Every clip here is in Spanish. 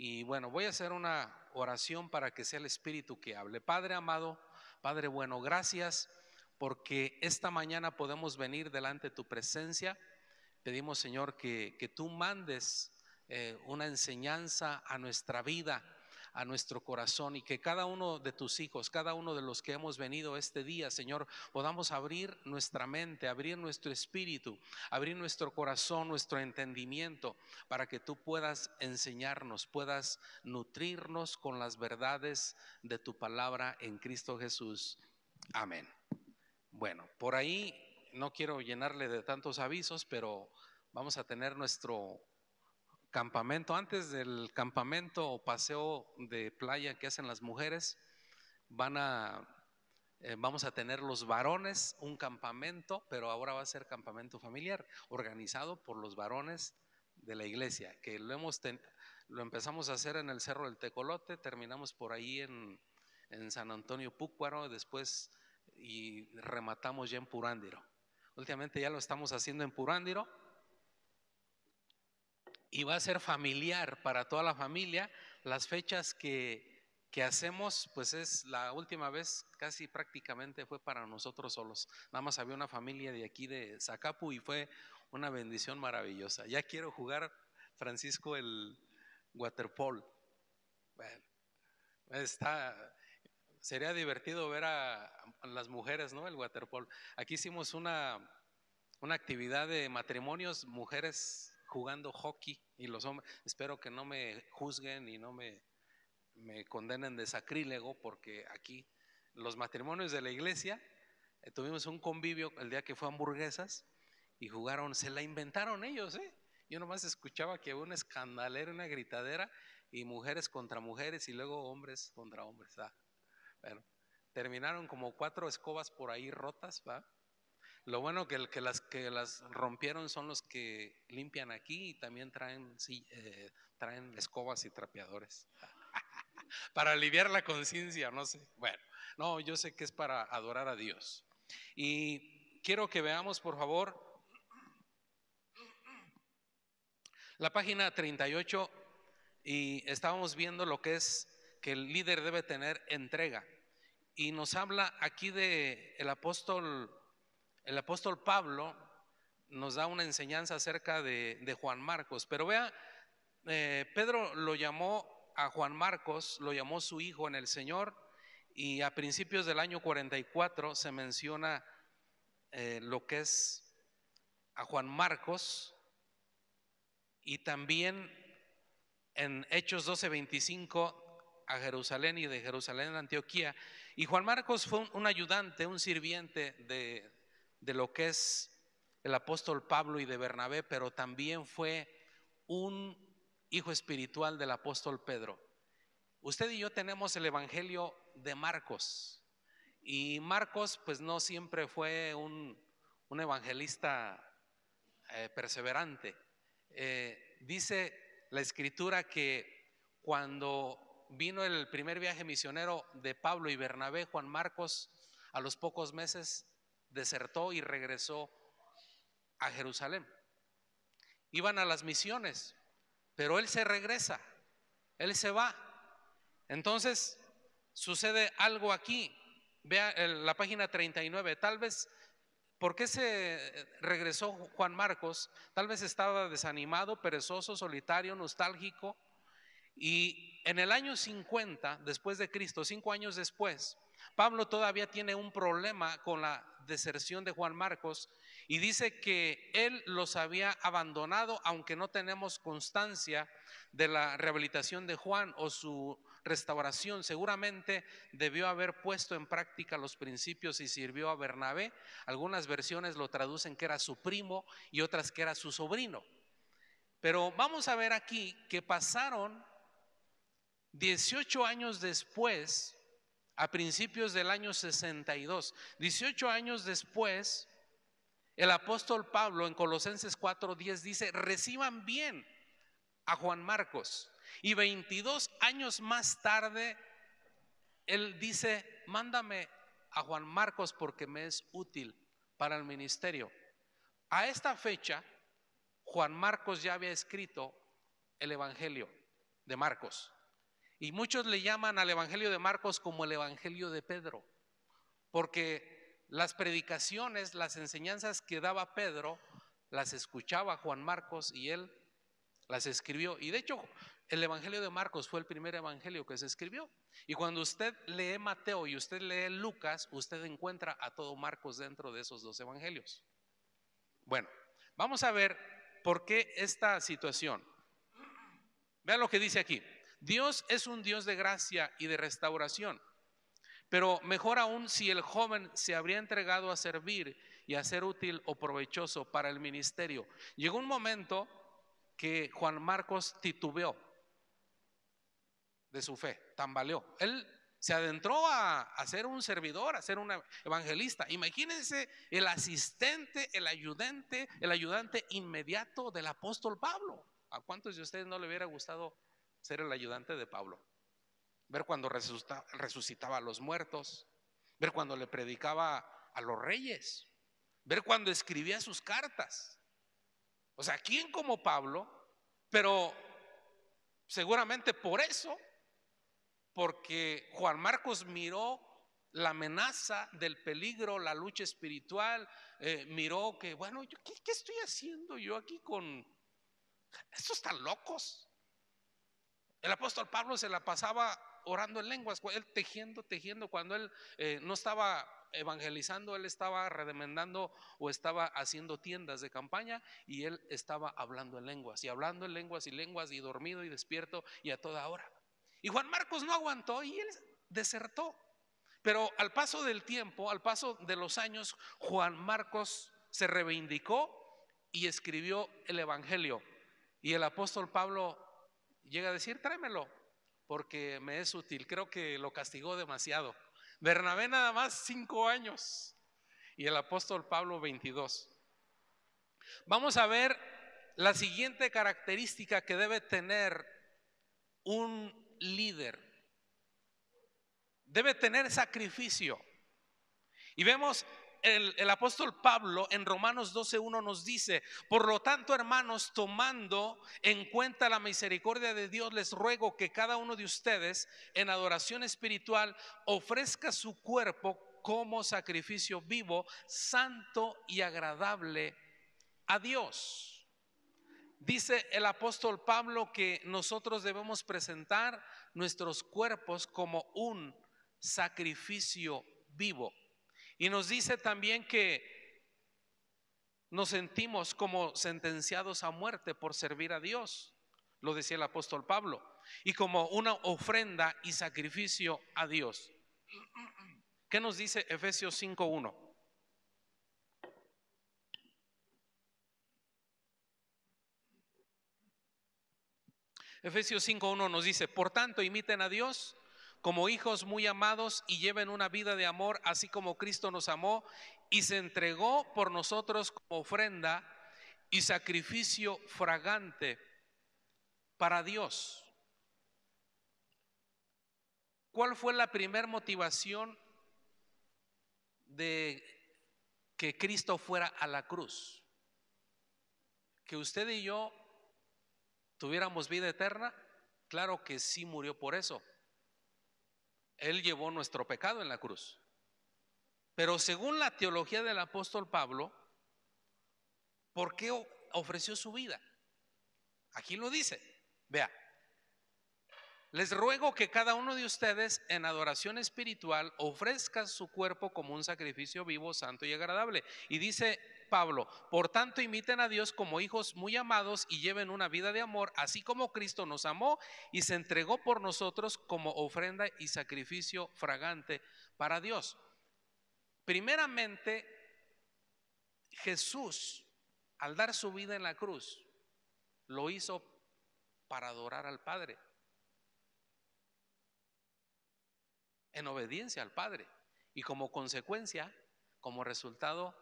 Y bueno, voy a hacer una oración para que sea el Espíritu que hable. Padre amado, Padre bueno, gracias porque esta mañana podemos venir delante de tu presencia. Pedimos, Señor, que tú mandes una enseñanza a nuestra vida, a nuestro corazón, y que cada uno de tus hijos, cada uno de los que hemos venido este día, Señor, podamos abrir nuestra mente, abrir nuestro espíritu, abrir nuestro corazón, nuestro entendimiento, para que tú puedas enseñarnos, puedas nutrirnos con las verdades de tu palabra en Cristo Jesús. Amén. Bueno, por ahí no quiero llenarle de tantos avisos, pero vamos a tener nuestro campamento. Antes del campamento o paseo de playa que hacen las mujeres, vamos a tener los varones un campamento, pero ahora va a ser campamento familiar, organizado por los varones de la iglesia, que lo empezamos a hacer en el Cerro del Tecolote, terminamos por ahí en San Antonio Púcuaro, después y rematamos ya en Purándiro. Últimamente ya lo estamos haciendo en Purándiro y va a ser familiar para toda la familia. Las fechas que hacemos, pues es la última vez, casi prácticamente fue para nosotros solos. Nada más había una familia de aquí de Zacapu y fue una bendición maravillosa. Ya quiero jugar, Francisco, el waterpolo. Bueno, sería divertido ver a las mujeres, ¿no? El waterpolo. Aquí hicimos una actividad de matrimonios, mujeres jugando hockey y los hombres. Espero que no me juzguen y no me condenen de sacrílego, porque aquí los matrimonios de la iglesia tuvimos un convivio el día que fue hamburguesas y jugaron, se la inventaron ellos, ¿eh? Yo nomás escuchaba que había una escandalera, una gritadera, y mujeres contra mujeres y luego hombres contra hombres. Bueno, terminaron como 4 escobas por ahí rotas, ¿va? Lo bueno que las rompieron son los que limpian aquí y también traen, sí, traen escobas y trapeadores para aliviar la conciencia, no sé. Bueno, no, yo sé que es para adorar a Dios. Y quiero que veamos, por favor, la página 38, y estábamos viendo lo que es que el líder debe tener entrega. Y nos habla aquí de el apóstol Pablo, nos da una enseñanza acerca de Juan Marcos. Pero vea, Pedro lo llamó a Juan Marcos, lo llamó su hijo en el Señor, y a principios del año 44 se menciona lo que es a Juan Marcos, y también en Hechos 12:25 a Jerusalén, y de Jerusalén a Antioquía. Y Juan Marcos fue un ayudante, un sirviente de lo que es el apóstol Pablo y de Bernabé, pero también fue un hijo espiritual del apóstol Pedro. Usted y yo tenemos el evangelio de Marcos, y Marcos pues no siempre fue un evangelista perseverante. Dice la escritura que cuando vino el primer viaje misionero de Pablo y Bernabé, Juan Marcos a los pocos meses desertó y regresó a Jerusalén. Iban a las misiones, pero él se regresa, él se va. Entonces sucede algo aquí. Vea la página 39. Tal vez, ¿por qué se regresó Juan Marcos? Tal vez estaba desanimado, perezoso, solitario, nostálgico. Y en el año 50 después de Cristo, 5 años después, Pablo todavía tiene un problema con la deserción de Juan Marcos, y dice que él los había abandonado, aunque no tenemos constancia de la rehabilitación de Juan o su restauración. Seguramente debió haber puesto en práctica los principios y sirvió a Bernabé. Algunas versiones lo traducen que era su primo y otras que era su sobrino. Pero vamos a ver aquí que pasaron 18 años después, a principios del año 62, 18 años después, el apóstol Pablo en Colosenses 4:10 dice: reciban bien a Juan Marcos. Y 22 años más tarde, él dice: mándame a Juan Marcos porque me es útil para el ministerio. A esta fecha, Juan Marcos ya había escrito el Evangelio. de Marcos. Y muchos le llaman al Evangelio de Marcos como el Evangelio de Pedro, porque las predicaciones, las enseñanzas que daba Pedro, las escuchaba Juan Marcos y él las escribió. Y de hecho, el Evangelio de Marcos fue el primer evangelio que se escribió. Y cuando usted lee Mateo y usted lee Lucas, usted encuentra a todo Marcos dentro de esos dos evangelios. Bueno, vamos a ver por qué esta situación. Vean lo que dice aquí. Dios es un Dios de gracia y de restauración. Pero mejor aún si el joven se habría entregado a servir y a ser útil o provechoso para el ministerio. Llegó un momento que Juan Marcos titubeó de su fe, tambaleó. Él se adentró a ser un servidor, a ser un evangelista. Imagínense el asistente, el ayudante inmediato del apóstol Pablo. ¿A cuántos de ustedes no le hubiera gustado ser el ayudante de Pablo? Ver cuando resucitaba a los muertos, ver cuando le predicaba a los reyes, ver cuando escribía sus cartas. O sea, ¿quién como Pablo? Pero seguramente por eso, porque Juan Marcos miró la amenaza del peligro, la lucha espiritual, miró que, bueno, ¿qué estoy haciendo yo aquí con estos están locos? El apóstol Pablo se la pasaba orando en lenguas, él tejiendo, cuando él no estaba evangelizando, él estaba remendando o estaba haciendo tiendas de campaña, y él estaba hablando en lenguas y hablando en lenguas y lenguas, y dormido y despierto y a toda hora. Y Juan Marcos no aguantó y él desertó. Pero al paso del tiempo, al paso de los años, Juan Marcos se reivindicó y escribió el evangelio. Y el apóstol Pablo llega a decir: tráemelo porque me es útil. Creo que lo castigó demasiado. Bernabé nada más 5 años y el apóstol Pablo 22. Vamos a ver la siguiente característica que debe tener un líder. Debe tener sacrificio. Y vemos el apóstol Pablo en Romanos 12:1 nos dice: por lo tanto, hermanos, tomando en cuenta la misericordia de Dios, les ruego que cada uno de ustedes en adoración espiritual ofrezca su cuerpo como sacrificio vivo, santo y agradable a Dios. Dice el apóstol Pablo que nosotros debemos presentar nuestros cuerpos como un sacrificio vivo. Y nos dice también que nos sentimos como sentenciados a muerte por servir a Dios. Lo decía el apóstol Pablo. Y como una ofrenda y sacrificio a Dios. ¿Qué nos dice Efesios 5:1? Efesios 5:1 nos dice: por tanto, imiten a Dios como hijos muy amados y lleven una vida de amor, así como Cristo nos amó y se entregó por nosotros como ofrenda y sacrificio fragante para Dios. ¿Cuál fue la primera motivación de que Cristo fuera a la cruz? ¿Que usted y yo tuviéramos vida eterna? Claro que sí, murió por eso. Él llevó nuestro pecado en la cruz. Pero según la teología del apóstol Pablo, ¿por qué ofreció su vida? Aquí lo dice. Vea: les ruego que cada uno de ustedes en adoración espiritual ofrezca su cuerpo como un sacrificio vivo, santo y agradable. Y dice Pablo: por tanto, imiten a Dios como hijos muy amados y lleven una vida de amor, así como Cristo nos amó y se entregó por nosotros como ofrenda y sacrificio fragante para Dios. Primeramente, Jesús, al dar su vida en la cruz, lo hizo para adorar al Padre, en obediencia al Padre, y como consecuencia, como resultado,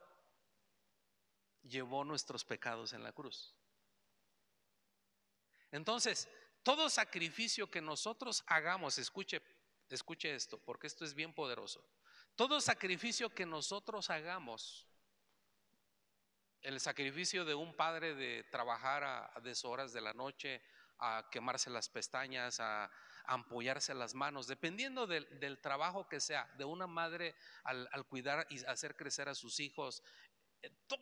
llevó nuestros pecados en la cruz. Entonces, todo sacrificio que nosotros hagamos, escuche esto, porque esto es bien poderoso. Todo sacrificio que nosotros hagamos, el sacrificio de un padre de trabajar a deshoras de la noche a quemarse las pestañas, a ampollarse las manos, dependiendo del trabajo que sea, de una madre al cuidar y hacer crecer a sus hijos.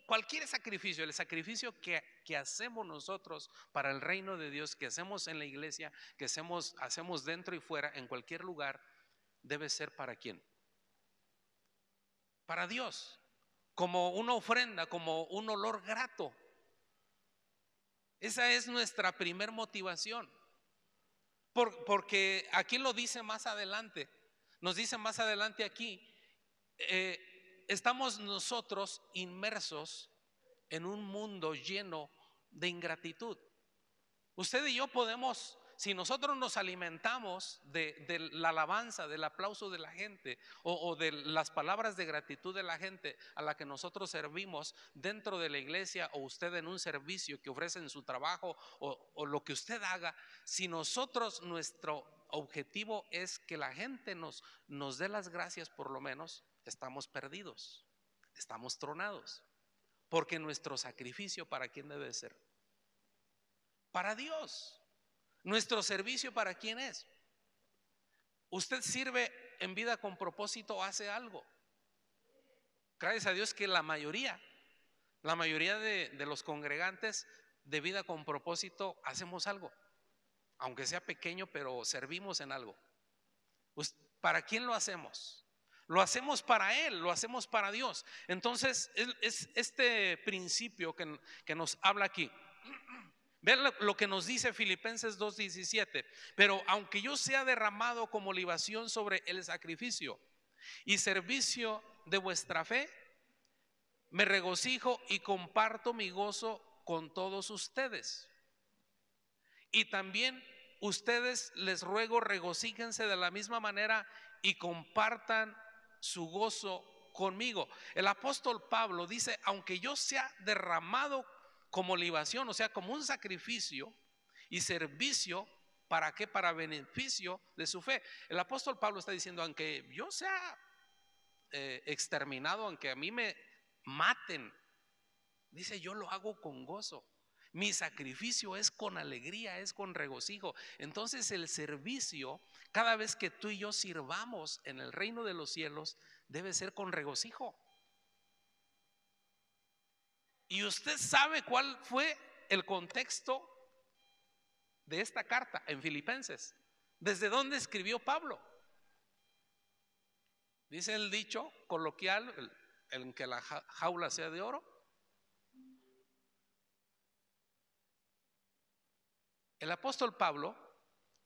Cualquier sacrificio, el sacrificio que hacemos nosotros para el reino de Dios, que hacemos en la iglesia, que hacemos dentro y fuera, en cualquier lugar, debe ser ¿para quién? Para Dios, como una ofrenda, como un olor grato. Esa es nuestra primer motivación. Porque aquí lo dice más adelante, nos dice más adelante aquí, estamos nosotros inmersos en un mundo lleno de ingratitud. Usted y yo podemos, si nosotros nos alimentamos de la alabanza, del aplauso de la gente o de las palabras de gratitud de la gente a la que nosotros servimos dentro de la iglesia, o usted en un servicio que ofrece en su trabajo, o lo que usted haga, si nosotros, nuestro objetivo es que la gente nos dé las gracias, por lo menos estamos perdidos, estamos tronados. Porque nuestro sacrificio, ¿para quién debe ser? Para Dios. Nuestro servicio, ¿para quién es? Usted sirve en Vida con Propósito, hace algo. Gracias a Dios que la mayoría de los congregantes de Vida con Propósito hacemos algo, aunque sea pequeño, pero servimos en algo. ¿Para quién lo hacemos? Lo hacemos para Él, lo hacemos para Dios. Entonces es este principio que nos habla aquí. Vean lo que nos dice Filipenses 2:17. Pero aunque yo sea derramado como libación sobre el sacrificio y servicio de vuestra fe, me regocijo y comparto mi gozo con todos ustedes. Y también ustedes, les ruego, regocíjense de la misma manera y compartan su gozo conmigo. El apóstol Pablo dice, aunque yo sea derramado como libación, o sea, como un sacrificio y servicio, ¿para qué? Para beneficio de su fe. El apóstol Pablo está diciendo, aunque yo sea exterminado, aunque a mí me maten, dice, yo lo hago con gozo. Mi sacrificio es con alegría, es con regocijo. Entonces el servicio, cada vez que tú y yo sirvamos en el reino de los cielos, debe ser con regocijo. Y usted sabe cuál fue el contexto de esta carta en Filipenses. ¿Desde dónde escribió Pablo? Dice el dicho coloquial, en que la jaula sea de oro. El apóstol Pablo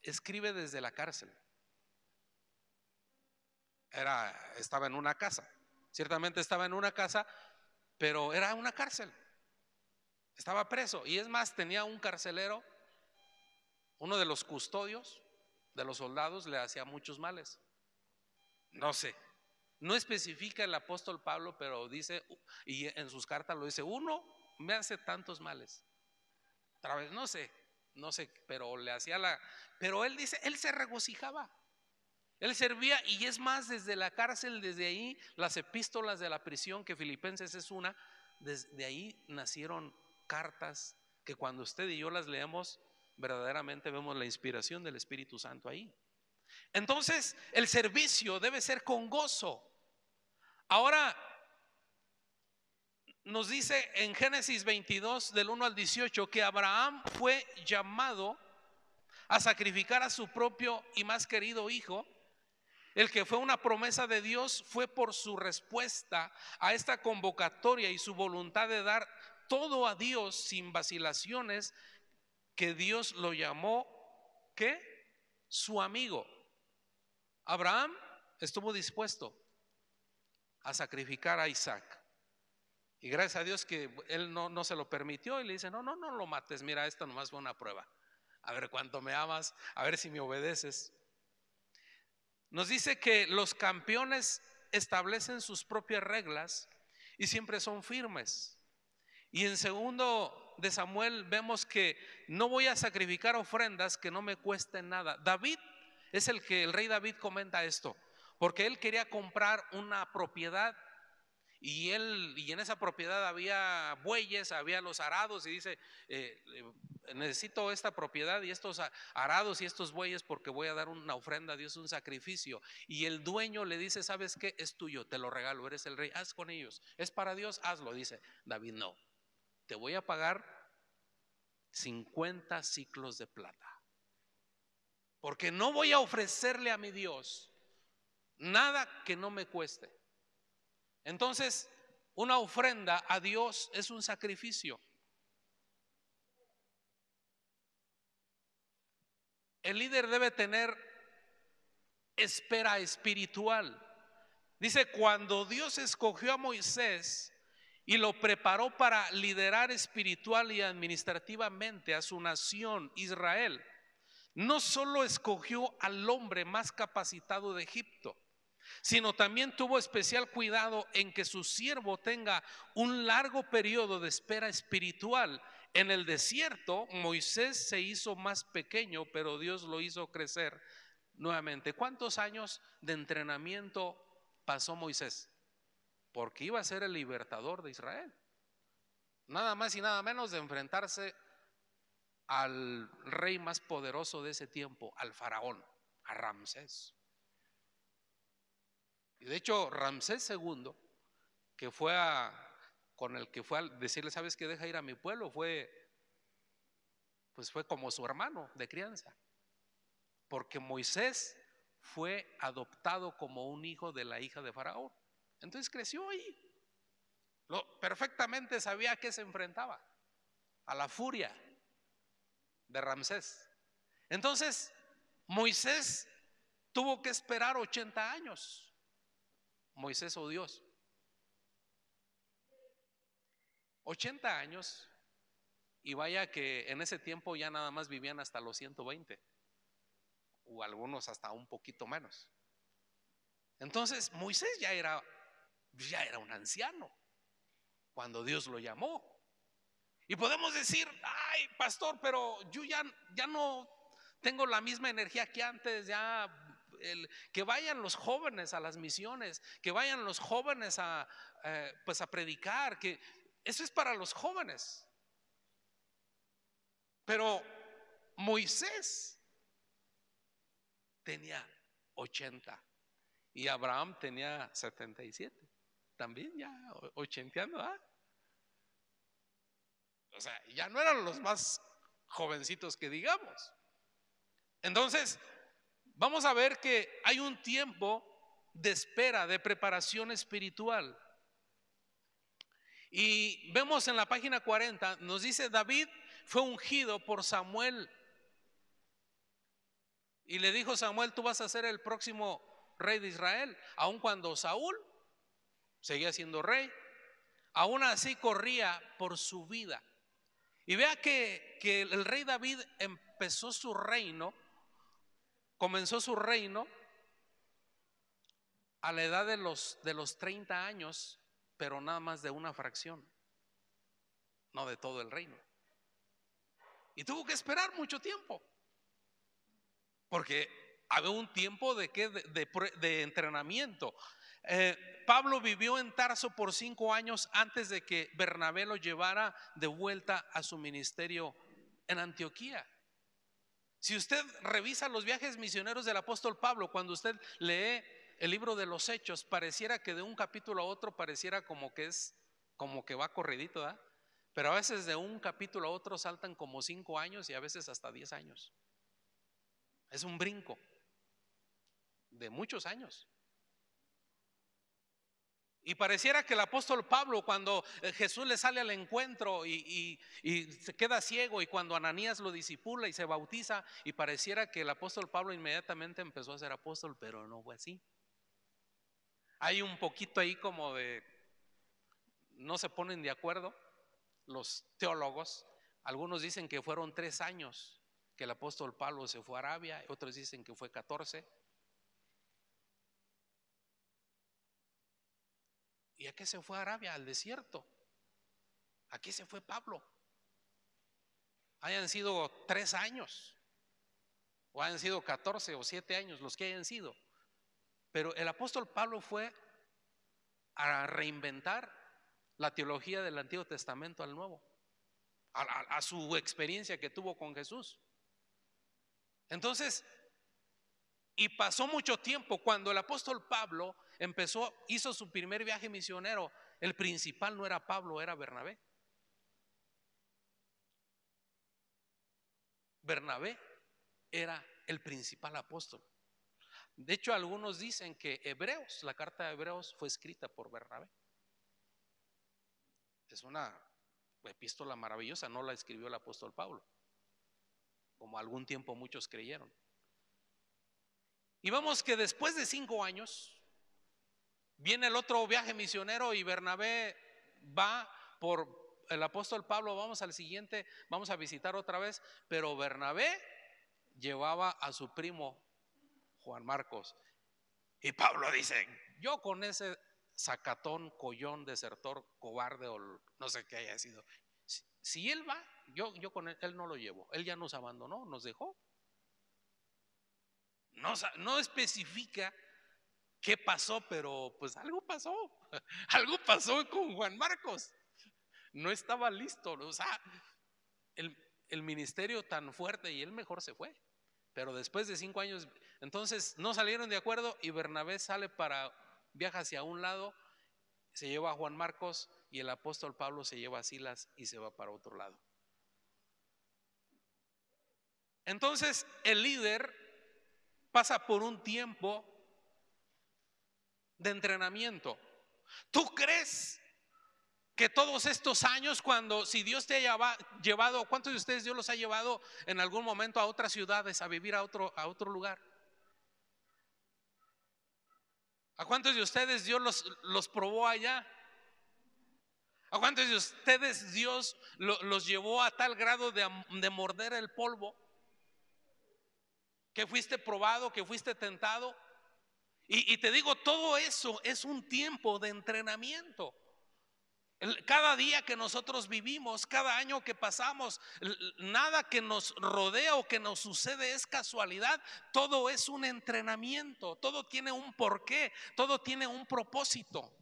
escribe desde la cárcel. Estaba en una casa, ciertamente estaba en una casa, pero era una cárcel. Estaba preso, y es más, tenía un carcelero, uno de los custodios de los soldados, le hacía muchos males. No sé, no especifica el apóstol Pablo, pero dice, y en sus cartas lo dice, uno me hace tantos males. Otra vez, no sé, pero le hacía pero él dice, él se regocijaba. Él servía, y es más, desde la cárcel, desde ahí, las epístolas de la prisión, que Filipenses es una, desde ahí nacieron cartas que cuando usted y yo las leemos, verdaderamente vemos la inspiración del Espíritu Santo ahí. Entonces, el servicio debe ser con gozo. Ahora, nos dice en Génesis 22, del 1 al 18, que Abraham fue llamado a sacrificar a su propio y más querido hijo. El que fue una promesa de Dios fue por su respuesta a esta convocatoria y su voluntad de dar todo a Dios sin vacilaciones, que Dios lo llamó, ¿qué? Su amigo. Abraham estuvo dispuesto a sacrificar a Isaac, y gracias a Dios que él no se lo permitió, y le dice, no lo mates, mira, esto nomás fue una prueba, a ver cuánto me amas, a ver si me obedeces. Nos dice que los campeones establecen sus propias reglas y siempre son firmes. Y en 2 de Samuel vemos que no voy a sacrificar ofrendas que no me cuesten nada. David es el rey David comenta esto, porque él quería comprar una propiedad, y en esa propiedad había bueyes, había los arados, y dice, necesito esta propiedad y estos arados y estos bueyes porque voy a dar una ofrenda a Dios, un sacrificio. Y el dueño le dice, ¿sabes qué? Es tuyo, te lo regalo, eres el rey, haz con ellos. Es para Dios, hazlo. Dice David, no, te voy a pagar 50 siclos de plata, porque no voy a ofrecerle a mi Dios nada que no me cueste. Entonces, una ofrenda a Dios es un sacrificio. El líder debe tener espera espiritual. Dice, cuando Dios escogió a Moisés y lo preparó para liderar espiritual y administrativamente a su nación Israel, no solo escogió al hombre más capacitado de Egipto, sino también tuvo especial cuidado en que su siervo tenga un largo periodo de espera espiritual. En el desierto, Moisés se hizo más pequeño, pero Dios lo hizo crecer nuevamente. ¿Cuántos años de entrenamiento pasó Moisés? Porque iba a ser el libertador de Israel. Nada más y nada menos de enfrentarse al rey más poderoso de ese tiempo, al faraón, a Ramsés. Y de hecho, Ramsés II, que fue con el que fue a decirle, ¿sabes qué? Deja ir a mi pueblo, fue como su hermano de crianza, porque Moisés fue adoptado como un hijo de la hija de Faraón. Entonces creció ahí. Perfectamente sabía a qué se enfrentaba, a la furia de Ramsés. Entonces Moisés tuvo que esperar 80 años. Moisés o Dios, 80 años. Y vaya que en ese tiempo ya nada más vivían hasta los 120, o algunos hasta un poquito menos. Entonces Moisés ya era un anciano cuando Dios lo llamó. Y podemos decir, ay, pastor, pero yo ya no tengo la misma energía que antes. Ya que vayan los jóvenes a las misiones, que vayan los jóvenes a predicar, que eso es para los jóvenes. Pero Moisés tenía 80 y Abraham tenía 77, también ya ochenteando, ¿ah? O sea, ya no eran los más jovencitos que digamos. Entonces, vamos a ver que hay un tiempo de espera, de preparación espiritual. Y vemos en la página 40, nos dice, David fue ungido por Samuel. Y le dijo Samuel, tú vas a ser el próximo rey de Israel. Aun cuando Saúl seguía siendo rey, aún así corría por su vida. Y vea que el rey David comenzó su reino a la edad de los 30 años, pero nada más de una fracción, no de todo el reino. Y tuvo que esperar mucho tiempo, porque había un tiempo de entrenamiento. Pablo vivió en Tarso por 5 años antes de que Bernabé lo llevara de vuelta a su ministerio en Antioquía. Si usted revisa los viajes misioneros del apóstol Pablo, cuando usted lee el libro de los Hechos, pareciera que de un capítulo a otro pareciera como que va corridito, ¿verdad? Pero a veces de un capítulo a otro saltan como 5 años y a veces hasta 10 años. Es un brinco de muchos años. Y pareciera que el apóstol Pablo, cuando Jesús le sale al encuentro y se queda ciego, y cuando Ananías lo discipula y se bautiza, y pareciera que el apóstol Pablo inmediatamente empezó a ser apóstol, pero no fue así. Hay un poquito ahí como de, no se ponen de acuerdo los teólogos. Algunos dicen que fueron 3 años que el apóstol Pablo se fue a Arabia, otros dicen que fue 14. ¿Y a qué se fue a Arabia? Al desierto. ¿A qué se fue Pablo? Hayan sido 3 años, o hayan sido 14 o 7 años, los que hayan sido. Pero el apóstol Pablo fue a reinventar la teología del Antiguo Testamento al Nuevo. a su experiencia que tuvo con Jesús. Entonces, y pasó mucho tiempo. Cuando el apóstol Pablo hizo su primer viaje misionero, el principal no era Pablo, era Bernabé. Bernabé era el principal apóstol. De hecho, algunos dicen que la carta de Hebreos fue escrita por Bernabé. Es una epístola maravillosa, no la escribió el apóstol Pablo, como algún tiempo muchos creyeron. Y vamos que después de 5 años viene el otro viaje misionero y Bernabé va por el apóstol Pablo, vamos al siguiente, vamos a visitar otra vez, pero Bernabé llevaba a su primo Juan Marcos. Y Pablo dice, yo con ese sacatón, collón, desertor, cobarde o no sé qué haya sido, si él va, yo con él no lo llevo. Él ya nos abandonó, nos dejó. No especifica qué pasó, pero pues algo pasó. Algo pasó con Juan Marcos. No estaba listo. O sea, el ministerio tan fuerte y él mejor se fue. Pero después de 5 años, entonces no salieron de acuerdo y Bernabé viaja hacia un lado, se lleva a Juan Marcos y el apóstol Pablo se lleva a Silas y se va para otro lado. Entonces el líder pasa por un tiempo de entrenamiento. ¿Tú crees que todos estos años, si Dios te ha llevado, ¿cuántos de ustedes Dios los ha llevado en algún momento a otras ciudades, a vivir a otro lugar? ¿A cuántos de ustedes Dios los probó allá? ¿A cuántos de ustedes Dios los llevó a tal grado de morder el polvo? Que fuiste probado, que fuiste tentado. Y te digo, todo eso es un tiempo de entrenamiento. Cada día que nosotros vivimos, cada año que pasamos, nada que nos rodea o que nos sucede es casualidad. Todo es un entrenamiento, todo tiene un porqué, todo tiene un propósito.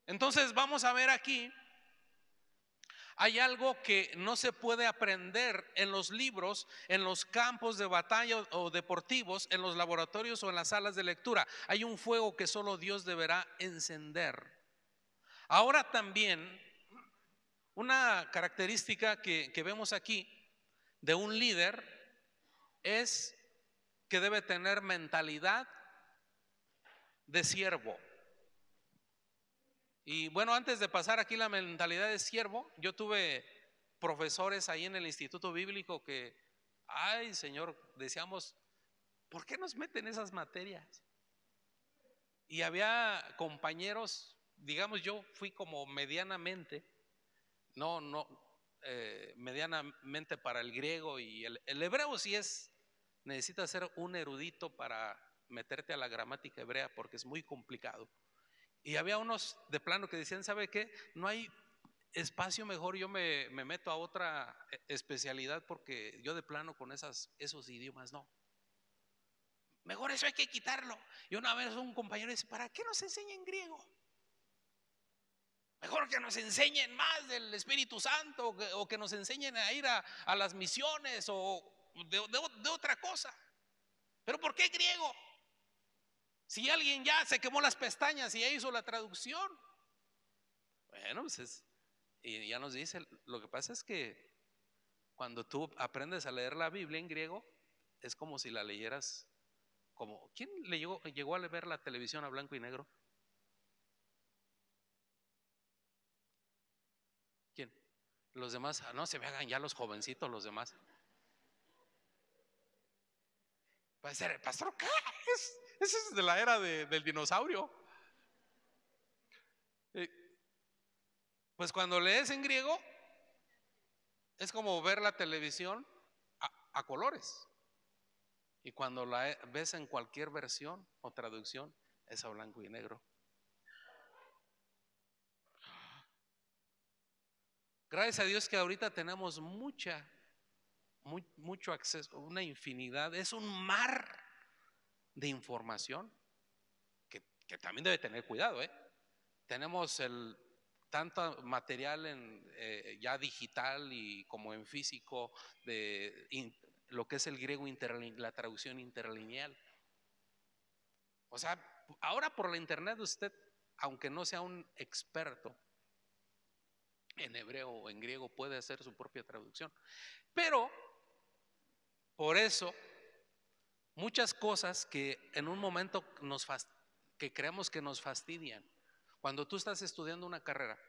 Entonces vamos a ver aquí, hay algo que no se puede aprender en los libros, en los campos de batalla o deportivos, en los laboratorios o en las salas de lectura. Hay un fuego que solo Dios deberá encender. Ahora también, una característica que vemos aquí de un líder es que debe tener mentalidad de siervo. Y bueno, antes de pasar aquí la mentalidad de siervo, yo tuve profesores ahí en el Instituto Bíblico que, ay Señor, decíamos, ¿por qué nos meten esas materias? Y había compañeros, digamos, yo fui como medianamente medianamente para el griego y el hebreo sí necesitas ser un erudito para meterte a la gramática hebrea porque es muy complicado. Y había unos de plano que decían, ¿sabe qué? No hay espacio, mejor yo me meto a otra especialidad porque yo de plano con esos idiomas no. Mejor eso hay que quitarlo. Y una vez un compañero dice, ¿para qué nos enseñan griego? Mejor que nos enseñen más del Espíritu Santo o que nos enseñen a ir a las misiones o de otra cosa. ¿Pero por qué griego? Si alguien ya se quemó las pestañas y ya hizo la traducción. Bueno, pues y ya nos dice, lo que pasa es que cuando tú aprendes a leer la Biblia en griego, es como si la leyeras como, ¿quién llegó a ver la televisión a blanco y negro? ¿Quién? Los demás, no se me hagan ya los jovencitos, los demás. Puede ser el pastor, ¿qué? Ese es de la era del dinosaurio. Pues cuando lees en griego, es como ver la televisión a colores. Y cuando la ves en cualquier versión o traducción, es a blanco y negro. Gracias a Dios que ahorita tenemos mucho acceso, una infinidad, es un mar de información que también debe tener cuidado, ¿eh? Tenemos tanto material ya digital y como en físico, lo que es el griego la traducción interlineal. O sea, ahora por la internet usted, aunque no sea un experto en hebreo o en griego, puede hacer su propia traducción. Pero por eso muchas cosas que en un momento que creemos que nos fastidian, cuando tú estás estudiando una carrera,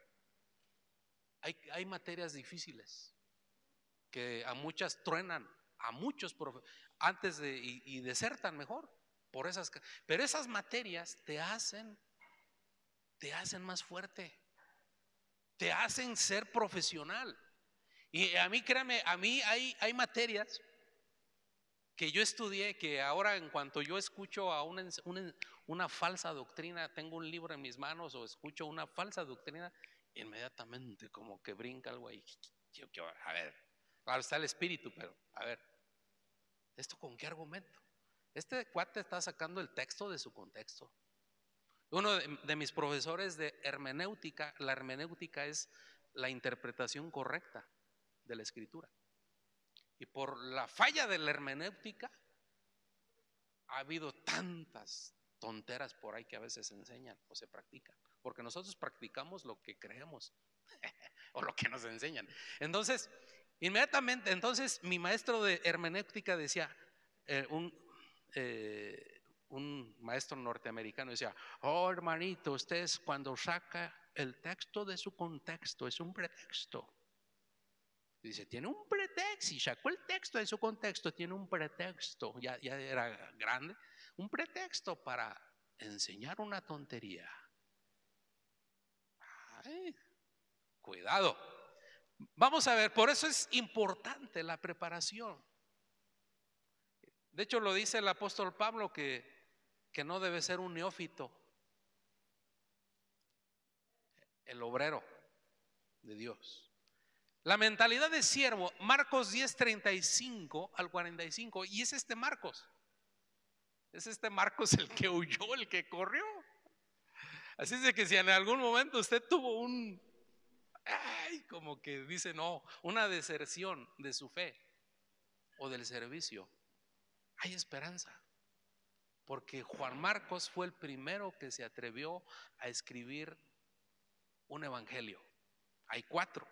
hay materias difíciles que a muchas truenan, a muchos antes y desertan mejor por pero esas materias te hacen más fuerte, te hacen ser profesional. Y a mí, créame, a mí hay materias que yo estudié que ahora en cuanto yo escucho a una falsa doctrina, tengo un libro en mis manos o escucho una falsa doctrina, inmediatamente como que brinca algo ahí. A ver, claro está el espíritu, pero a ver, ¿esto con qué argumento? Este cuate está sacando el texto de su contexto. Uno de mis profesores de hermenéutica, la hermenéutica es la interpretación correcta de la escritura. Y por la falla de la hermenéutica ha habido tantas tonteras por ahí que a veces se enseñan o se practican, porque nosotros practicamos lo que creemos o lo que nos enseñan. Entonces, inmediatamente, mi maestro de hermenéutica decía, un maestro norteamericano decía: oh, hermanito, usted cuando saca el texto de su contexto es un pretexto. Dice, tiene un pretexto, si sacó el texto de su contexto, tiene un pretexto, ya era grande, un pretexto para enseñar una tontería. Ay, cuidado. Vamos a ver, por eso es importante la preparación. De hecho, lo dice el apóstol Pablo que no debe ser un neófito, el obrero de Dios. La mentalidad de siervo, Marcos 10:35 al 45, y es este Marcos el que huyó, el que corrió. Así es de que si en algún momento usted tuvo como que dice no, una deserción de su fe o del servicio, hay esperanza, porque Juan Marcos fue el primero que se atrevió a escribir un evangelio. Hay 4.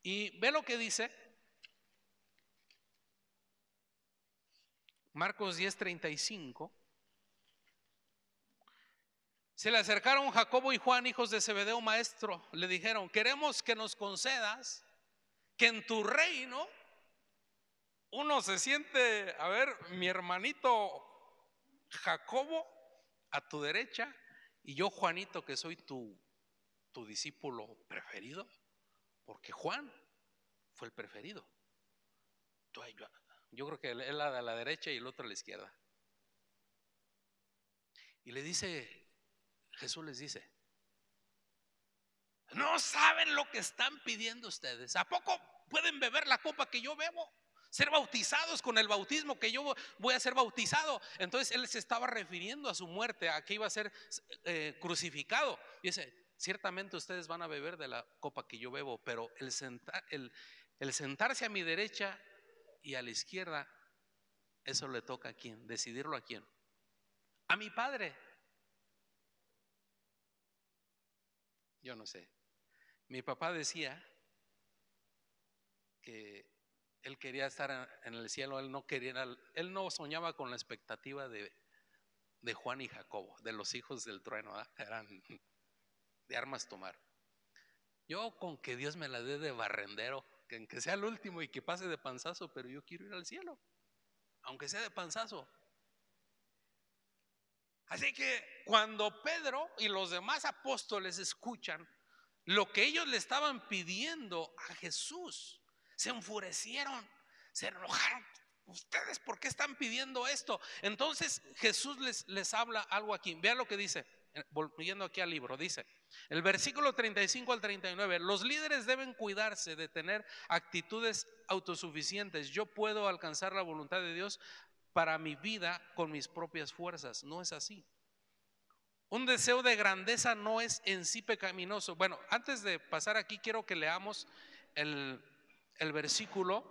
Y ve lo que dice Marcos 10:35. Se le acercaron Jacobo y Juan, hijos de Zebedeo, maestro. Le dijeron: queremos que nos concedas que en tu reino uno se siente, a ver, mi hermanito Jacobo a tu derecha y yo, Juanito, que soy tu discípulo preferido, porque Juan fue el preferido. Yo creo que él a la derecha y el otro a la izquierda. Y Jesús les dice: no saben lo que están pidiendo ustedes. ¿A poco pueden beber la copa que yo bebo? Ser bautizados con el bautismo que yo voy a ser bautizado. Entonces él se estaba refiriendo a su muerte, a que iba a ser crucificado. Y dice: ciertamente ustedes van a beber de la copa que yo bebo, pero el sentarse a mi derecha y a la izquierda, eso le toca a quién, decidirlo a quién, a mi Padre. Yo no sé. Mi papá decía que él quería estar en el cielo, él no soñaba con la expectativa de Juan y Jacobo, de los hijos del trueno, ¿eh? Eran de armas tomar. Yo con que Dios me la dé de barrendero, que sea el último y que pase de panzazo, pero yo quiero ir al cielo, aunque sea de panzazo. Así que cuando Pedro y los demás apóstoles escuchan lo que ellos le estaban pidiendo a Jesús, se enfurecieron, se enojaron. ¿Ustedes por qué están pidiendo esto? Entonces Jesús les habla algo aquí. Vean lo que dice, volviendo aquí al libro. Dice el versículo 35 al 39: los líderes deben cuidarse de tener actitudes autosuficientes. Yo puedo alcanzar la voluntad de Dios para mi vida con mis propias fuerzas. No es así. Un deseo de grandeza no es en sí pecaminoso. Bueno, antes de pasar aquí quiero que leamos el, el versículo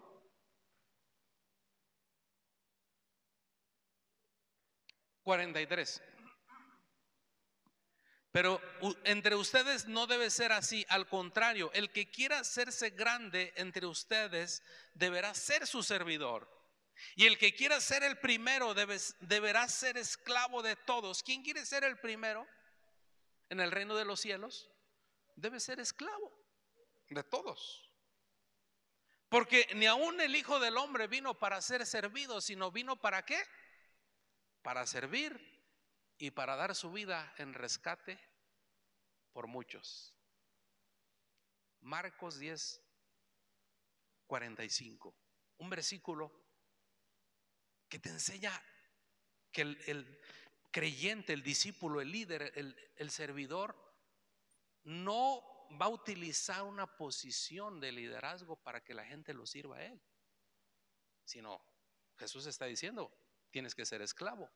43. Pero entre ustedes no debe ser así, al contrario, el que quiera hacerse grande entre ustedes deberá ser su servidor. Y el que quiera ser el primero deberá ser esclavo de todos. ¿Quién quiere ser el primero en el reino de los cielos? Debe ser esclavo de todos. Porque ni aun el Hijo del Hombre vino para ser servido, sino vino ¿para qué? Para servir y para dar su vida en rescate por muchos. Marcos 10:45, un versículo que te enseña que el creyente, el discípulo, el líder, el servidor no va a utilizar una posición de liderazgo para que la gente lo sirva a él, sino Jesús está diciendo, tienes que ser esclavo,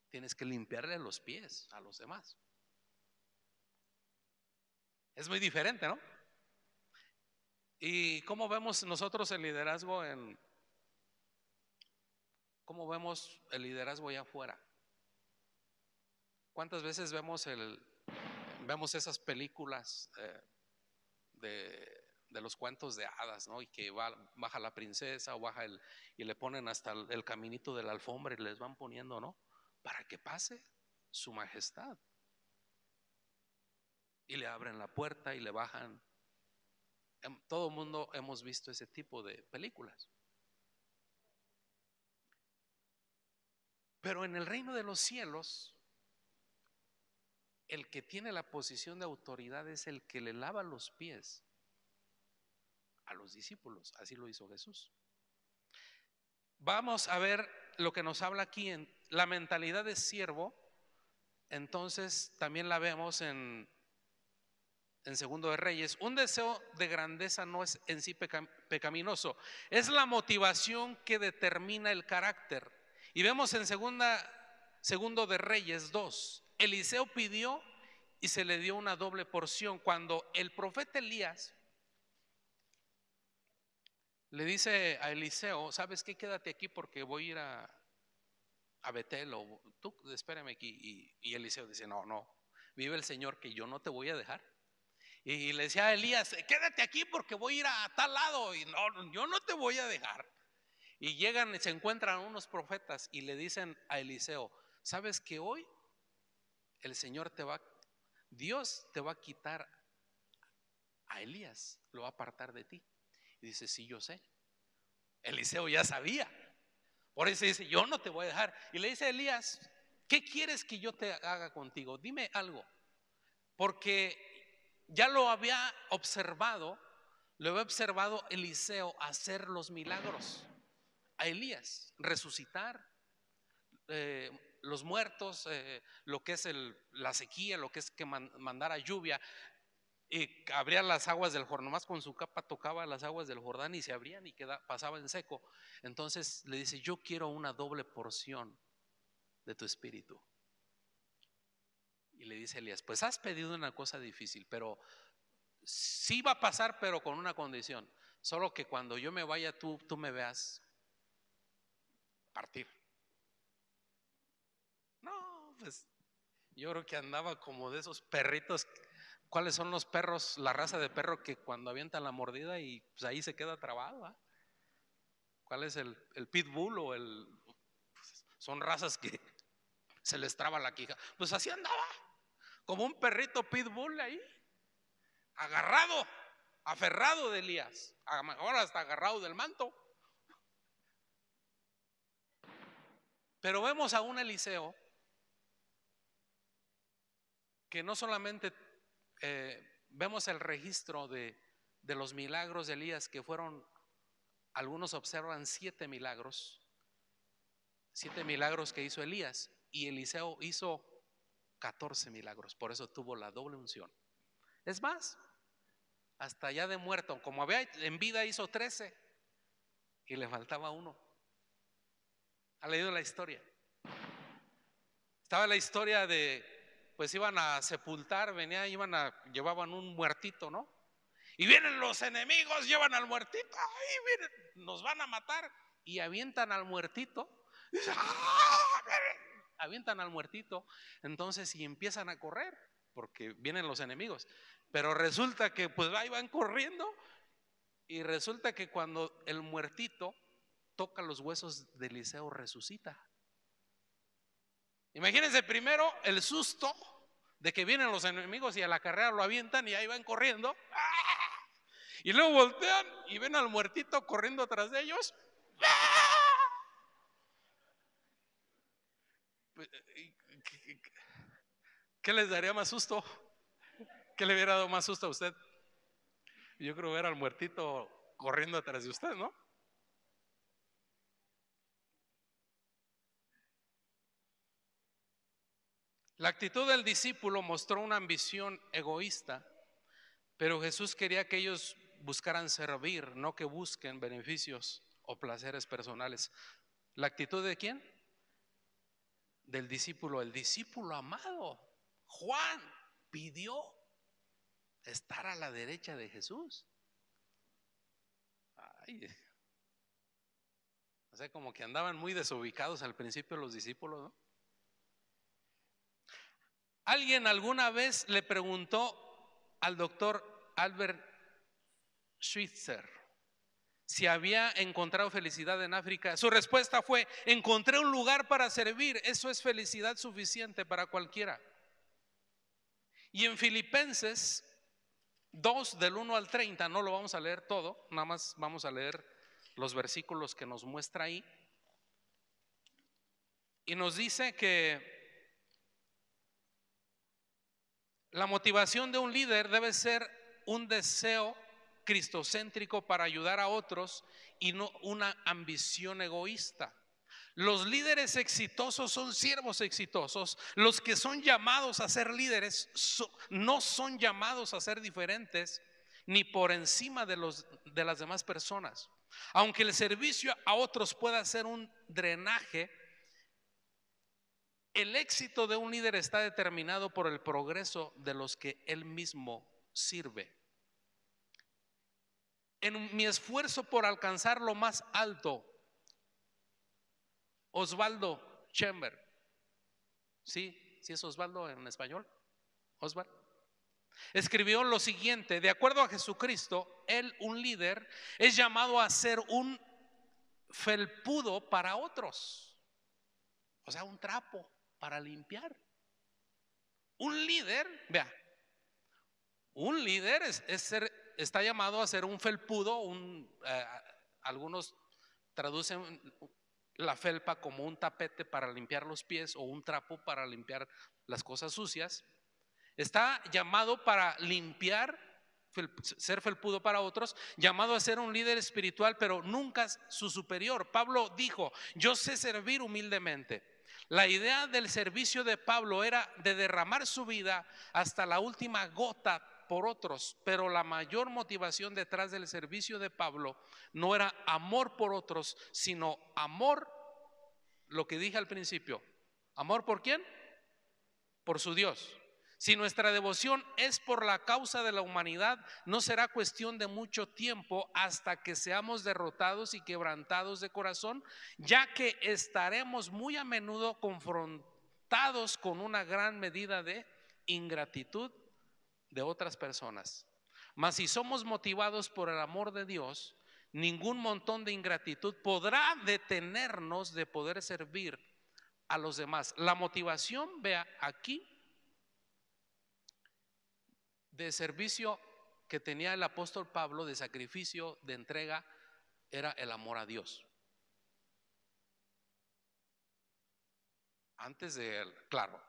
tienes que limpiarle los pies a los demás. Es muy diferente, ¿no? ¿Y cómo vemos nosotros el liderazgo cómo vemos el liderazgo allá afuera? ¿Cuántas veces vemos esas películas de los cuentos de hadas, ¿no? Y que baja la princesa o y le ponen hasta el caminito de la alfombra y les van poniendo, ¿no? Para que pase su majestad. Y le abren la puerta y le bajan. Todo el mundo hemos visto ese tipo de películas. Pero en el reino de los cielos, el que tiene la posición de autoridad es el que le lava los pies a los discípulos. Así lo hizo Jesús. Vamos a ver lo que nos habla aquí en la mentalidad de siervo. Entonces también la vemos en Segundo de Reyes. Un deseo de grandeza no es en sí pecaminoso, es la motivación que determina el carácter. Y vemos en Segundo de Reyes 2, Eliseo pidió y se le dio una doble porción. Cuando el profeta Elías le dice a Eliseo, ¿sabes qué? Quédate aquí porque voy a ir a Betel, o tú espérame aquí. Y Eliseo dice, no, vive el Señor que yo no te voy a dejar. Y le decía a Elías, quédate aquí porque voy a ir a tal lado. Y no, yo no te voy a dejar. Y llegan y se encuentran unos profetas y le dicen a Eliseo, ¿sabes que hoy el Señor Dios te va a quitar a Elías, lo va a apartar de ti? Y dice, sí, yo sé. Eliseo ya sabía. Por eso dice, yo no te voy a dejar. Y le dice a Elías, ¿qué quieres que yo te haga contigo? Dime algo. Porque ya lo había observado Eliseo hacer los milagros a Elías, resucitar los muertos, lo que es la sequía, lo que es que mandara lluvia. Y abría las aguas del Jordán, nomás con su capa tocaba las aguas del Jordán y se abrían y pasaba en seco. Entonces le dice, yo quiero una doble porción de tu espíritu. Y le dice Elías, pues has pedido una cosa difícil, pero sí va a pasar, pero con una condición. Solo que cuando yo me vaya, tú me veas partir. No, pues yo creo que andaba como de esos perritos. ¿Cuáles son los perros, la raza de perro que cuando avientan la mordida y pues ahí se queda trabado? ¿Eh? ¿Cuál es el pitbull o son razas que se les traba la quija? Pues así andaba, como un perrito pitbull ahí, agarrado, aferrado de Elías, ahora hasta agarrado del manto. Pero vemos a un Eliseo que no solamente vemos el registro de los milagros de Elías, que fueron, algunos observan 7 milagros que hizo Elías, y Eliseo hizo 14 milagros, por eso tuvo la doble unción. Es más, hasta ya de muerto, como había en vida, hizo 13 y le faltaba uno. ¿Ha leído la historia? Estaba la historia de, pues iban a sepultar, llevaban un muertito, ¿no? Y vienen los enemigos, llevan al muertito, ay, miren, nos van a matar. Y avientan al muertito. Y dice, ¡ah! Avientan al muertito. Entonces, y empiezan a correr, porque vienen los enemigos. Pero resulta que pues ahí van corriendo. Y resulta que cuando el muertito toca los huesos de Eliseo, resucita. Imagínense primero el susto de que vienen los enemigos y a la carrera lo avientan y ahí van corriendo. ¡Ah! Y luego voltean y ven al muertito corriendo atrás de ellos. ¡Ah! ¿Qué les daría más susto? ¿Qué le hubiera dado más susto a usted? Yo creo ver al muertito corriendo atrás de usted, ¿no? La actitud del discípulo mostró una ambición egoísta, pero Jesús quería que ellos buscaran servir, no que busquen beneficios o placeres personales. ¿La actitud de quién? Del discípulo, el discípulo amado. Juan pidió estar a la derecha de Jesús. Ay, o sea, como que andaban muy desubicados al principio los discípulos, ¿no? Alguien alguna vez le preguntó al doctor Albert Schweitzer si había encontrado felicidad en África. Su respuesta fue: encontré un lugar para servir, eso es felicidad suficiente para cualquiera. Y en Filipenses 2 del 1 al 30, no lo vamos a leer todo, nada más vamos a leer los versículos que nos muestra ahí. Y nos dice que la motivación de un líder debe ser un deseo cristocéntrico para ayudar a otros y no una ambición egoísta. Los líderes exitosos son siervos exitosos. Los que son llamados a ser líderes no son llamados a ser diferentes ni por encima de las demás personas. Aunque el servicio a otros pueda ser un drenaje, el éxito de un líder está determinado por el progreso de los que él mismo sirve. En mi esfuerzo por alcanzar lo más alto, Osvaldo Chamber, ¿sí es Osvaldo en español? Osvaldo escribió lo siguiente: de acuerdo a Jesucristo, él, un líder, es llamado a ser un felpudo para otros, o sea, un trapo para limpiar. Un líder, vea, un líder está llamado a ser un felpudo, algunos traducen la felpa como un tapete para limpiar los pies o un trapo para limpiar las cosas sucias. Está llamado para limpiar, ser felpudo para otros, llamado a ser un líder espiritual, pero nunca su superior. Pablo dijo: yo sé servir humildemente. La idea del servicio de Pablo era de derramar su vida hasta la última gota por otros, pero la mayor motivación detrás del servicio de Pablo no era amor por otros, sino amor, lo que dije al principio, amor ¿por quién? Por su Dios. Si nuestra devoción es por la causa de la humanidad, no será cuestión de mucho tiempo hasta que seamos derrotados y quebrantados de corazón, ya que estaremos muy a menudo confrontados con una gran medida de ingratitud de otras personas. Mas si somos motivados por el amor de Dios, ningún montón de ingratitud podrá detenernos de poder servir a los demás. La motivación, vea aquí, de servicio que tenía el apóstol Pablo, de sacrificio, de entrega, era el amor a Dios. Antes de él, claro,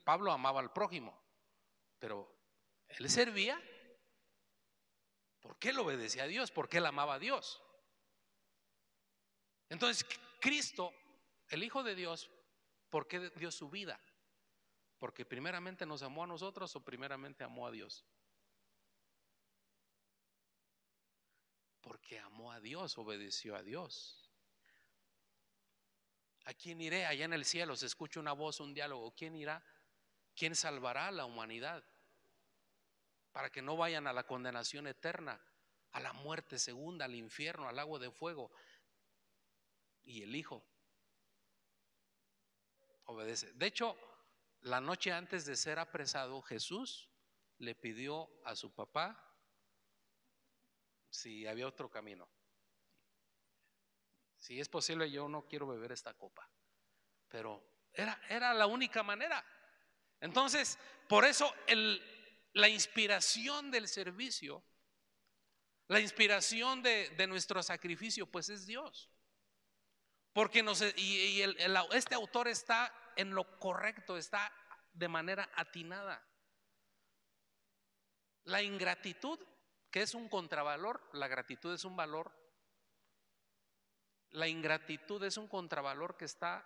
Pablo amaba al prójimo, pero él servía porque él obedecía a Dios, porque él amaba a Dios. Entonces, Cristo, el Hijo de Dios, ¿por qué dio su vida? Porque primeramente nos amó a nosotros o primeramente amó a Dios. Porque amó a Dios, obedeció a Dios. ¿A quién iré? Allá en el cielo se escucha una voz, un diálogo. ¿Quién irá? ¿Quién salvará a la humanidad? Para que no vayan a la condenación eterna, a la muerte segunda, al infierno, al lago de fuego. Y el Hijo obedece. De hecho, la noche antes de ser apresado, Jesús le pidió a su papá si había otro camino. Si es posible, yo no quiero beber esta copa. Pero era la única manera. Entonces, por eso la inspiración del servicio, la inspiración de nuestro sacrificio, pues es Dios. Porque este autor está en lo correcto, está de manera atinada. La ingratitud, que es un contravalor, la gratitud es un valor. La ingratitud es un contravalor que está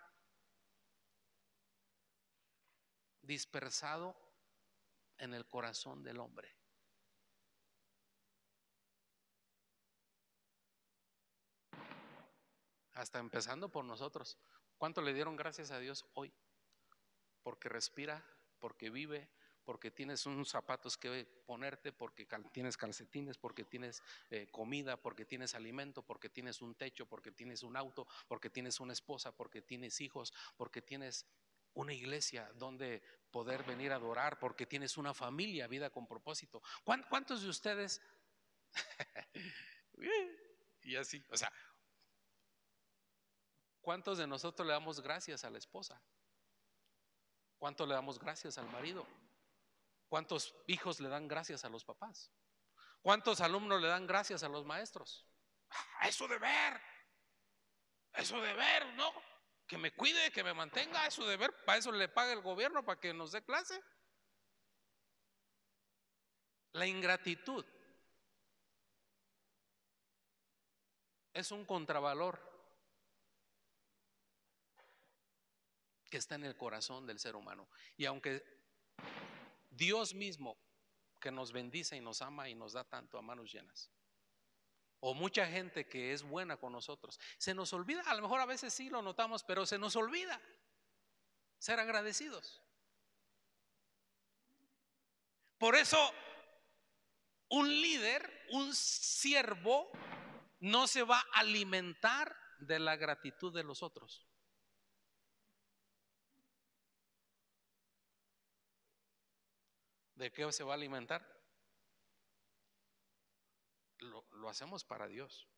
dispersado en el corazón del hombre. Hasta empezando por nosotros. ¿Cuánto le dieron gracias a Dios hoy? Porque respira, porque vive, porque tienes unos zapatos que ponerte, porque tienes calcetines, porque tienes comida, porque tienes alimento, porque tienes un techo, porque tienes un auto, porque tienes una esposa, porque tienes hijos, porque tienes una iglesia donde poder venir a adorar, porque tienes una familia, vida con propósito. ¿Cuántos de ustedes? Y así, o sea, ¿cuántos de nosotros le damos gracias a la esposa? ¿Cuánto le damos gracias al marido? ¿Cuántos hijos le dan gracias a los papás? ¿Cuántos alumnos le dan gracias a los maestros? Eso de ver, ¿no? Que me cuide, que me mantenga, eso de ver, para eso le paga el gobierno, para que nos dé clase. La ingratitud es un contravalor que está en el corazón del ser humano. Y aunque Dios mismo, que nos bendice y nos ama y nos da tanto a manos llenas, o mucha gente que es buena con nosotros, se nos olvida, a lo mejor a veces sí lo notamos, pero se nos olvida ser agradecidos. Por eso un líder, un siervo, no se va a alimentar de la gratitud de los otros. ¿De qué se va a alimentar? Lo hacemos para Dios.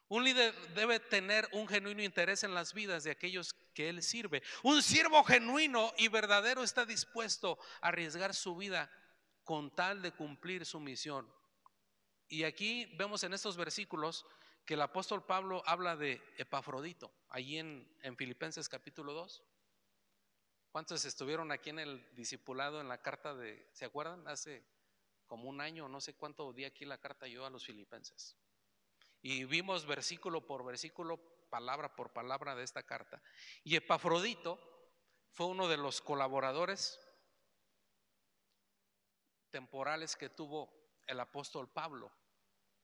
Un líder debe tener un genuino interés en las vidas de aquellos que él sirve. Un siervo genuino y verdadero está dispuesto a arriesgar su vida con tal de cumplir su misión. Y aquí vemos en estos versículos que el apóstol Pablo habla de Epafrodito, allí en Filipenses capítulo 2. ¿Cuántos estuvieron aquí en el discipulado en la carta se acuerdan? Hace como un año, no sé cuánto di aquí la carta yo a los filipenses. Y vimos versículo por versículo, palabra por palabra de esta carta. Y Epafrodito fue uno de los colaboradores temporales que tuvo el apóstol Pablo.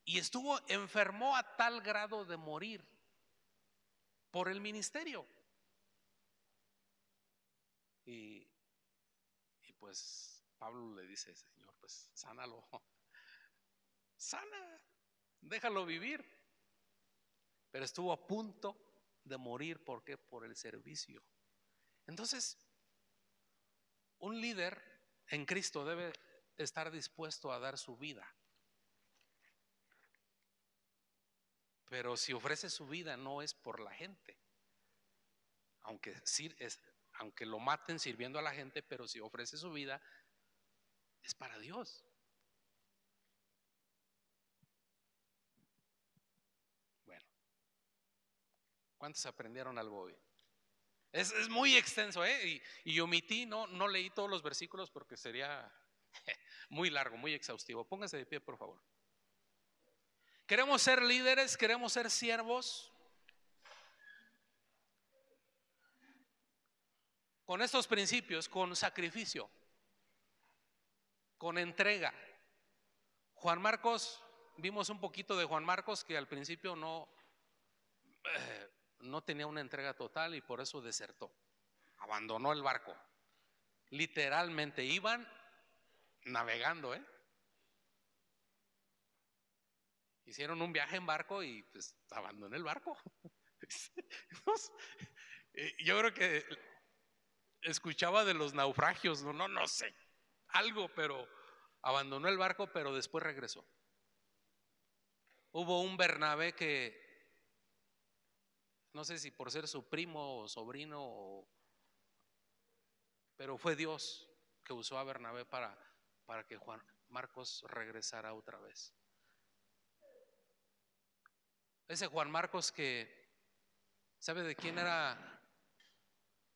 Y enfermó a tal grado de morir por el ministerio. Y pues Pablo le dice: Señor, pues sánalo, sana, déjalo vivir. Pero estuvo a punto de morir. ¿Por qué? Por el servicio. Entonces, un líder en Cristo debe estar dispuesto a dar su vida. Pero si ofrece su vida, no es por la gente, aunque lo maten sirviendo a la gente, pero si ofrece su vida es para Dios. Bueno, ¿cuántos aprendieron algo hoy? Es muy extenso, y omití, no leí todos los versículos porque sería muy largo, muy exhaustivo. Póngase de pie, por favor. Queremos ser líderes, queremos ser siervos. Con estos principios, con sacrificio, con entrega. Juan Marcos, vimos un poquito de Juan Marcos, que al principio no no tenía una entrega total y por eso desertó, abandonó el barco. Literalmente iban navegando, hicieron un viaje en barco y pues abandonó el barco. Yo creo que escuchaba de los naufragios, no sé, algo, pero abandonó el barco, pero después regresó. Hubo un Bernabé que, no sé si por ser su primo o sobrino, pero fue Dios que usó a Bernabé para que Juan Marcos regresara otra vez. Ese Juan Marcos que, ¿sabe de quién era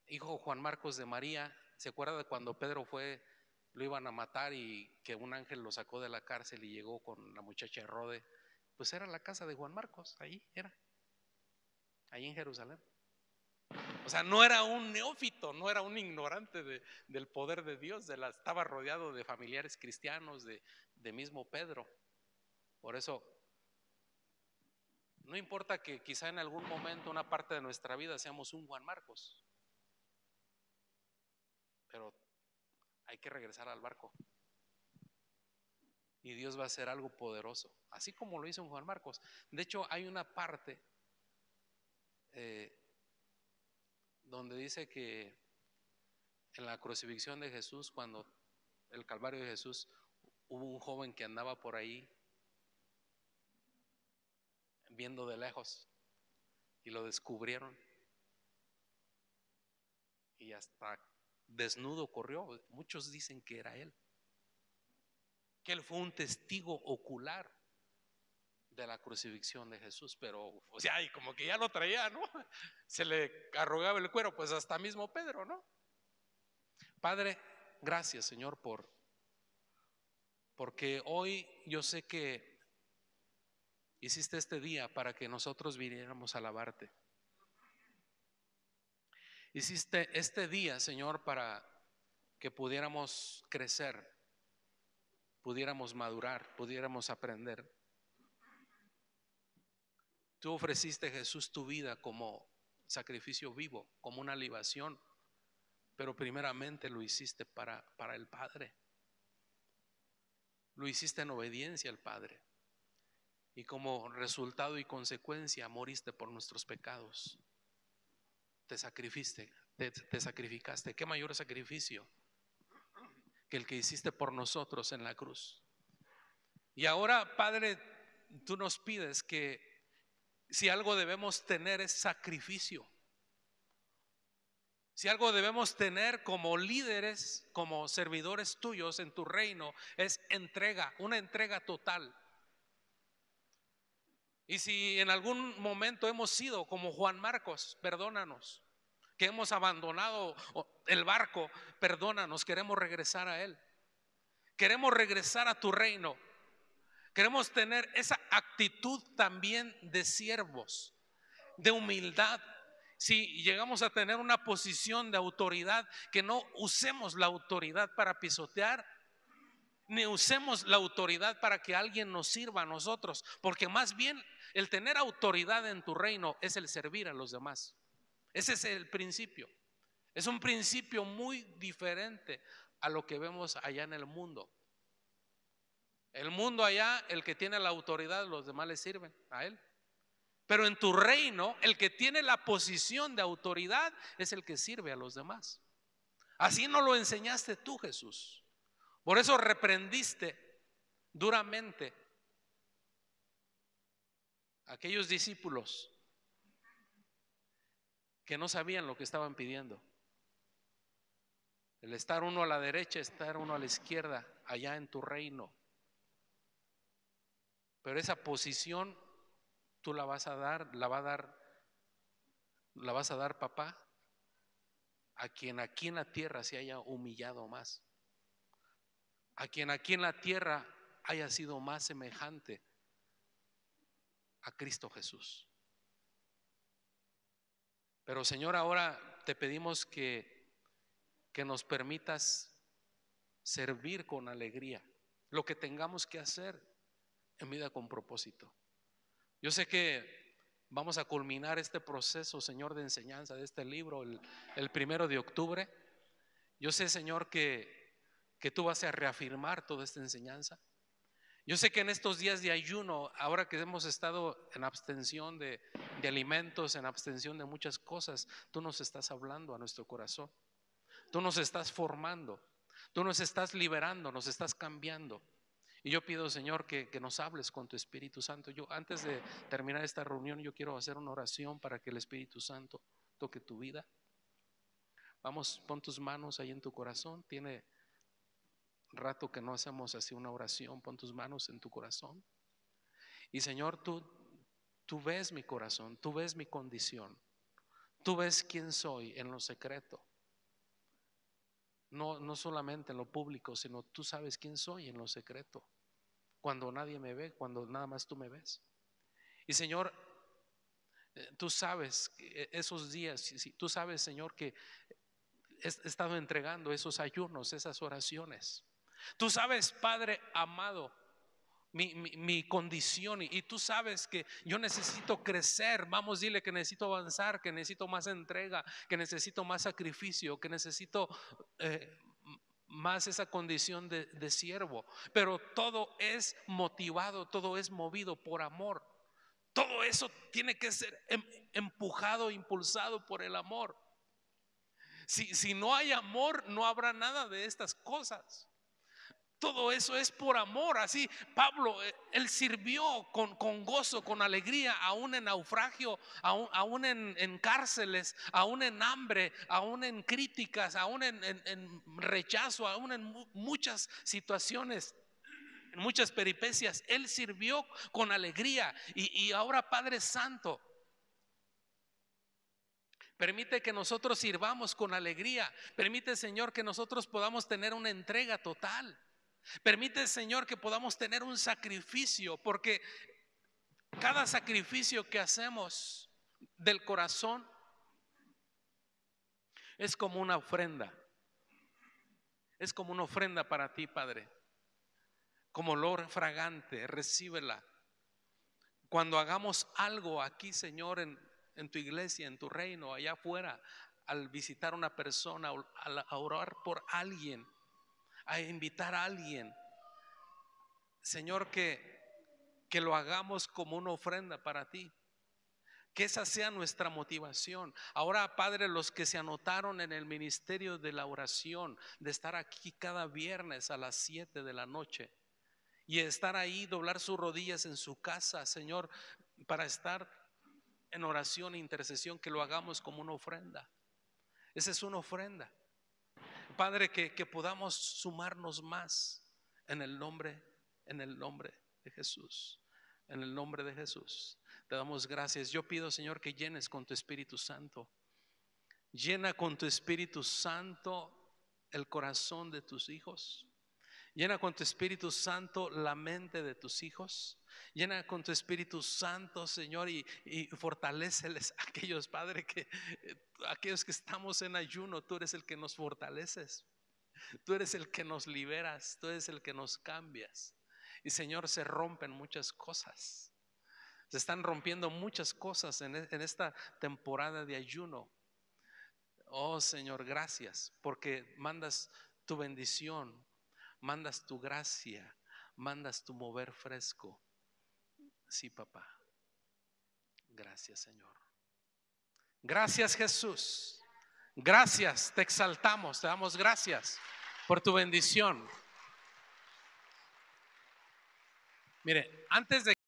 hijo Juan Marcos? De María. ¿Se acuerda de cuando Pedro lo iban a matar y que un ángel lo sacó de la cárcel y llegó con la muchacha Herode? Pues era la casa de Juan Marcos, ahí en Jerusalén. O sea, no era un neófito, no era un ignorante del poder de Dios, estaba rodeado de familiares cristianos, de mismo Pedro. Por eso, no importa que quizá en algún momento, una parte de nuestra vida, seamos un Juan Marcos, pero hay que regresar al barco. Y Dios va a hacer algo poderoso, así como lo hizo en Juan Marcos. De hecho, hay una parte donde dice que en la crucifixión de Jesús, cuando el Calvario de Jesús, hubo un joven que andaba por ahí viendo de lejos y lo descubrieron y hasta desnudo corrió. Muchos dicen que era él, que él fue un testigo ocular de la crucifixión de Jesús, pero o sea, y como que ya lo traía, ¿no? Se le arrugaba el cuero, pues hasta mismo Pedro, ¿no? Padre, gracias, Señor, porque hoy yo sé que hiciste este día para que nosotros viniéramos a alabarte. Hiciste este día, Señor, para que pudiéramos crecer, pudiéramos madurar, pudiéramos aprender. Tú ofreciste, Jesús, tu vida como sacrificio vivo, como una libación, pero primeramente lo hiciste para el Padre. Lo hiciste en obediencia al Padre. Y como resultado y consecuencia moriste por nuestros pecados. Te sacrificaste. ¿Qué mayor sacrificio que el que hiciste por nosotros en la cruz? Y ahora, Padre, tú nos pides que si algo debemos tener es sacrificio. Si algo debemos tener como líderes, como servidores tuyos en tu reino, es entrega, una entrega total. Y si en algún momento hemos sido como Juan Marcos, perdónanos. Que hemos abandonado el barco, perdónanos, queremos regresar a él. Queremos regresar a tu reino. Queremos tener esa actitud también de siervos, de humildad. Si llegamos a tener una posición de autoridad, que no usemos la autoridad para pisotear, ni usemos la autoridad para que alguien nos sirva a nosotros, porque más bien el tener autoridad en tu reino es el servir a los demás. Ese es el principio. Es un principio muy diferente a lo que vemos allá en el mundo. El mundo allá, el que tiene la autoridad, los demás le sirven a él. Pero en tu reino, el que tiene la posición de autoridad es el que sirve a los demás. Así nos lo enseñaste tú, Jesús. Por eso reprendiste duramente a aquellos discípulos que no sabían lo que estaban pidiendo. El estar uno a la derecha, estar uno a la izquierda, allá en tu reino. Pero esa posición tú la vas a dar, la vas a dar, papá, a quien aquí en la tierra se haya humillado más, a quien aquí en la tierra haya sido más semejante a Cristo Jesús. Pero Señor, ahora te pedimos que nos permitas servir con alegría lo que tengamos que hacer en vida con propósito. Yo sé que Vamos a culminar este proceso, Señor, de enseñanza de este libro el 1 de octubre. Yo sé, Señor, que tú vas a reafirmar toda esta enseñanza. Yo sé que en estos días de ayuno, ahora que hemos estado en abstención de alimentos, en abstención de muchas cosas, tú nos estás hablando a nuestro corazón. Tú nos estás formando, tú nos estás liberando, nos estás cambiando. Y yo pido, Señor, que nos hables con tu Espíritu Santo. Yo, antes de terminar esta reunión, yo quiero hacer una oración para que el Espíritu Santo toque tu vida. Vamos, pon tus manos ahí en tu corazón. Tiene rato que no hacemos así una oración. Pon tus manos en tu corazón. Y Señor, tú ves mi corazón, tú ves mi condición, tú ves quién soy en lo secreto. No solamente en lo público, sino tú sabes quién soy en lo secreto. Cuando nadie me ve, cuando nada más tú me ves. Y Señor, tú sabes que esos días, tú sabes, Señor, que he estado entregando esos ayunos, esas oraciones. Tú sabes, Padre amado, mi condición, y tú sabes que yo necesito crecer. Vamos, dile que necesito avanzar, que necesito más entrega, que necesito más sacrificio, que necesito más esa condición de siervo. Pero todo es motivado, todo es movido por amor. Todo eso tiene que ser empujado, impulsado por el amor. Si no hay amor, no habrá nada de estas cosas. Todo eso es por amor. Así Pablo, él sirvió con gozo, con alegría, aún en naufragio, aún en cárceles, aún en hambre, aún en críticas, aún en rechazo, aún en muchas situaciones, en muchas peripecias. Él sirvió con alegría. Y ahora, Padre Santo, permite que nosotros sirvamos con alegría. Permite, Señor, que nosotros podamos tener una entrega total. Permite, Señor, que podamos tener un sacrificio, porque cada sacrificio que hacemos del corazón es como una ofrenda. Es como una ofrenda para ti, Padre. Como olor fragante, recíbela. Cuando hagamos algo aquí, Señor, en tu iglesia, en tu reino, allá afuera, al visitar a una persona, a orar por alguien, a invitar a alguien, Señor, que lo hagamos como una ofrenda para ti. Que esa sea nuestra motivación. Ahora, Padre, los que se anotaron en el ministerio de la oración, de estar aquí cada viernes a las 7 de la noche y estar ahí, doblar sus rodillas en su casa, Señor, para estar en oración e intercesión, que lo hagamos como una ofrenda. Esa es una ofrenda, Padre, que podamos sumarnos más en el nombre de Jesús. En el nombre de Jesús te damos gracias. Yo pido, Señor, que llenes con tu Espíritu Santo. Llena con tu Espíritu Santo el corazón de tus hijos. Llena con tu Espíritu Santo la mente de tus hijos. Llena con tu Espíritu Santo, Señor, y fortaléceles a aquellos, Padre, aquellos que estamos en ayuno. Tú eres el que nos fortaleces. Tú eres el que nos liberas. Tú eres el que nos cambias. Y, Señor, se rompen muchas cosas. Se están rompiendo muchas cosas en esta temporada de ayuno. Oh, Señor, gracias, porque mandas tu bendición, mandas tu gracia, mandas tu mover fresco. Sí, papá. Gracias, Señor. Gracias, Jesús. Gracias, te exaltamos, te damos gracias por tu bendición. Mire, antes de